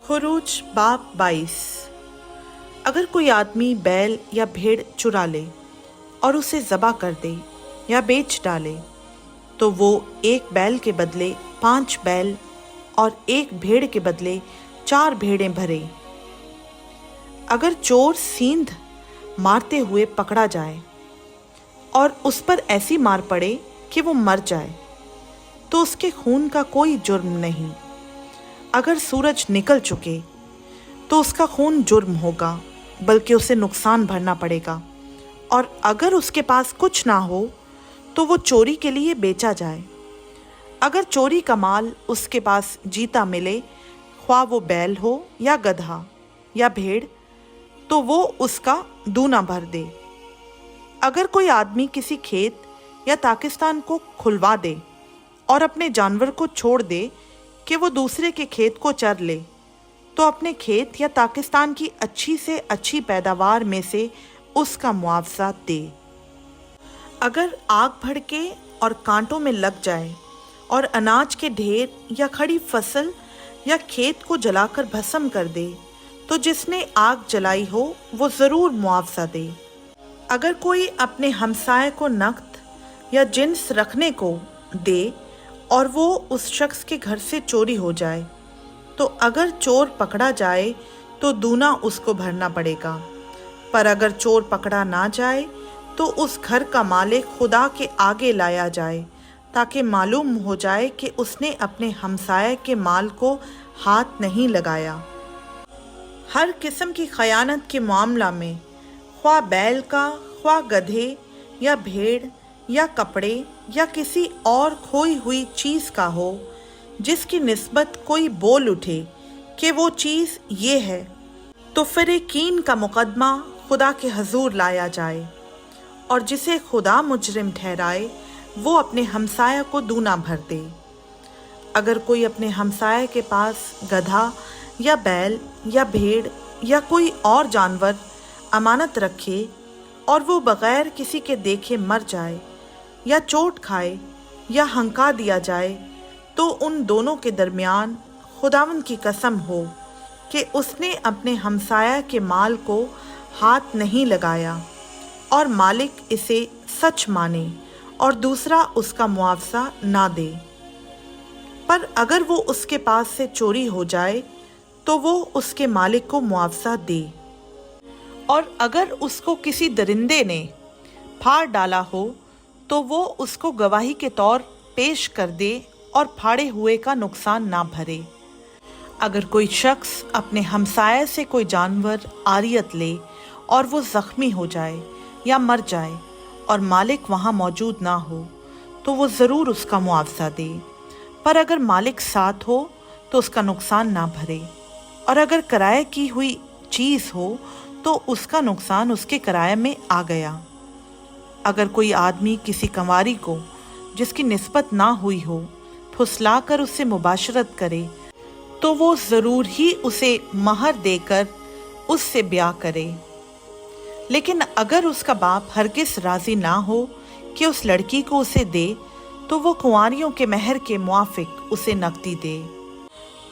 खुरूज बाब 22। अगर कोई आदमी बैल या भेड़ चुरा ले और उसे ज़बह कर दे या बेच डाले, तो वो एक बैल के बदले 5 बैल और एक भेड़ के बदले 4 भेड़ें भरे। अगर चोर सींध मारते हुए पकड़ा जाए और उस पर ऐसी मार पड़े कि वो मर जाए, तो उसके खून का कोई जुर्म नहीं। अगर सूरज निकल चुके तो उसका खून जुर्म होगा, बल्कि उसे नुकसान भरना पड़ेगा। और अगर उसके पास कुछ ना हो तो वो चोरी के लिए बेचा जाए। अगर चोरी का माल उसके पास जीता मिले, ख्वाह वो बैल हो या गधा या भेड़, तो वो उसका दूना भर दे। अगर कोई आदमी किसी खेत या ताकिस्तान को खुलवा दे और अपने जानवर को छोड़ दे कि वो दूसरे के खेत को चर ले, तो अपने खेत या ताकिस्तान की अच्छी से अच्छी पैदावार में से उसका मुआवजा दे। अगर आग भड़के और कांटों में लग जाए और अनाज के ढेर या खड़ी फसल या खेत को जलाकर भस्म कर दे, तो जिसने आग जलाई हो वो ज़रूर मुआवजा दे। अगर कोई अपने हमसाये को नक़द या जिन्स रखने को दे और वो उस शख्स के घर से चोरी हो जाए, तो अगर चोर पकड़ा जाए तो दूना उसको भरना पड़ेगा। पर अगर चोर पकड़ा ना जाए तो उस घर का मालिक खुदा के आगे लाया जाए, ताकि मालूम हो जाए कि उसने अपने हमसाये के माल को हाथ नहीं लगाया। हर किस्म की खयानत के मामला में, ख्वाह बैल का, ख्वाह गधे या भेड़ या कपड़े या किसी और खोई हुई चीज़ का हो, जिसकी निस्बत कोई बोल उठे कि वो चीज़ ये है, तो फिर यकीन का मुकदमा खुदा के हजूर लाया जाए, और जिसे खुदा मुजरिम ठहराए वो अपने हमसाया को दूना भर दे। अगर कोई अपने हमसाये के पास गधा या बैल या भेड़ या कोई और जानवर अमानत रखे और वो बग़ैर किसी के देखे मर जाए या चोट खाए या हंका दिया जाए, तो उन दोनों के दरमियान खुदावंद की कसम हो कि उसने अपने हमसाया के माल को हाथ नहीं लगाया, और मालिक इसे सच माने और दूसरा उसका मुआवजा ना दे। पर अगर वो उसके पास से चोरी हो जाए तो वो उसके मालिक को मुआवजा दे। और अगर उसको किसी दरिंदे ने फाड़ डाला हो तो वो उसको गवाही के तौर पेश कर दे और फाड़े हुए का नुकसान ना भरे। अगर कोई शख्स अपने हमसाये से कोई जानवर आरियत ले और वो ज़ख्मी हो जाए या मर जाए और मालिक वहाँ मौजूद ना हो, तो वो ज़रूर उसका मुआवजा दे। पर अगर मालिक साथ हो तो उसका नुकसान ना भरे। और अगर किराए की हुई चीज़ हो तो उसका नुकसान उसके किराए में आ गया। अगर कोई आदमी किसी कंवारी को जिसकी निस्बत ना हुई हो फुसला कर उससे मुबाशरत करे, तो वो ज़रूर ही उसे महर देकर उससे ब्याह करे। लेकिन अगर उसका बाप हरगिज़ राज़ी ना हो कि उस लड़की को उसे दे, तो वो कुंवारियों के महर के मुआफिक उसे नकदी दे।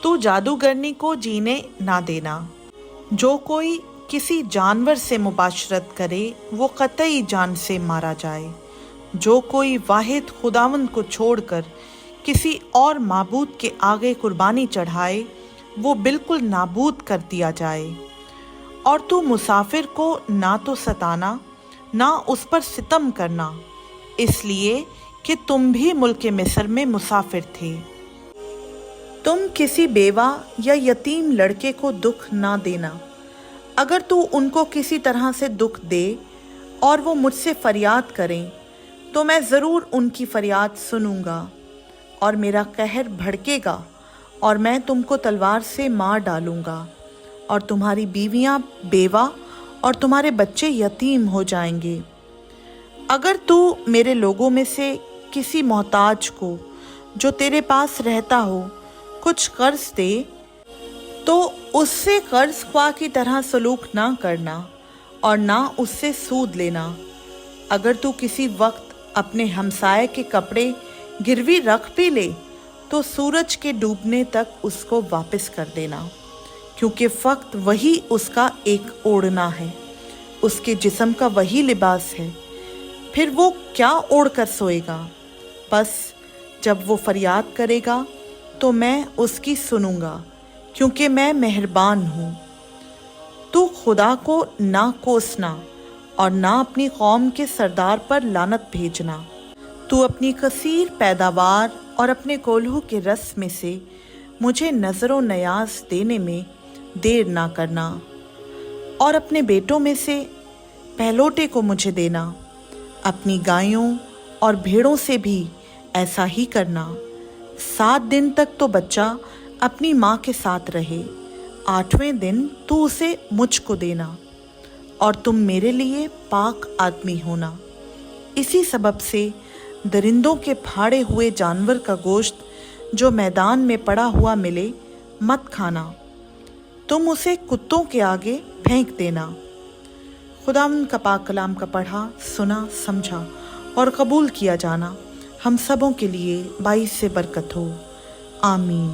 तो जादूगरनी को जीने ना देना। जो कोई किसी जानवर से मुबाशरत करे वो कतई जान से मारा जाए। जो कोई वाहिद खुदावंद को छोड़कर किसी और माबूद के आगे कुर्बानी चढ़ाए वो बिल्कुल नाबूद कर दिया जाए। और तू मुसाफिर को ना तो सताना ना उस पर सितम करना, इसलिए कि तुम भी मुल्क मिस्र में मुसाफिर थे। तुम किसी बेवा या यतीम लड़के को दुख ना देना। अगर तू उनको किसी तरह से दुख दे और वो मुझसे फरियाद करें, तो मैं ज़रूर उनकी फरियाद सुनूंगा और मेरा कहर भड़केगा और मैं तुमको तलवार से मार डालूंगा, और तुम्हारी बीवियां बेवा और तुम्हारे बच्चे यतीम हो जाएंगे। अगर तू मेरे लोगों में से किसी मोहताज को जो तेरे पास रहता हो कुछ कर्ज दे, तो उससे कर्ज ख्वाह की तरह सलूक ना करना और ना उससे सूद लेना। अगर तू किसी वक्त अपने हमसाये के कपड़े गिरवी रख भी ले, तो सूरज के डूबने तक उसको वापस कर देना, क्योंकि फ़क़्त वही उसका एक ओढ़ना है, उसके जिस्म का वही लिबास है। फिर वो क्या ओढ़ कर सोएगा? बस जब वो फरियाद करेगा तो मैं उसकी सुनूंगा, क्योंकि मैं मेहरबान हूँ। तू खुदा को ना कोसना और ना अपनी कौम के सरदार पर लानत भेजना। तू अपनी कसीर पैदावार और अपने कोल्हू के रस में से मुझे नज़रो नयाज देने में देर ना करना, और अपने बेटों में से पहलोटे को मुझे देना। अपनी गायों और भेड़ों से भी ऐसा ही करना। 7 दिन तक तो बच्चा अपनी माँ के साथ रहे, 8वें दिन तू उसे मुझको देना, और तुम मेरे लिए पाक आदमी होना। इसी सबब से दरिंदों के फाड़े हुए जानवर का गोश्त जो मैदान में पड़ा हुआ मिले मत खाना, तुम उसे कुत्तों के आगे फेंक देना। खुदावंद का पाक कलाम का पढ़ा, सुना, समझा और कबूल किया जाना हम सबों के लिए बाइस से बरकत हो। आमीन।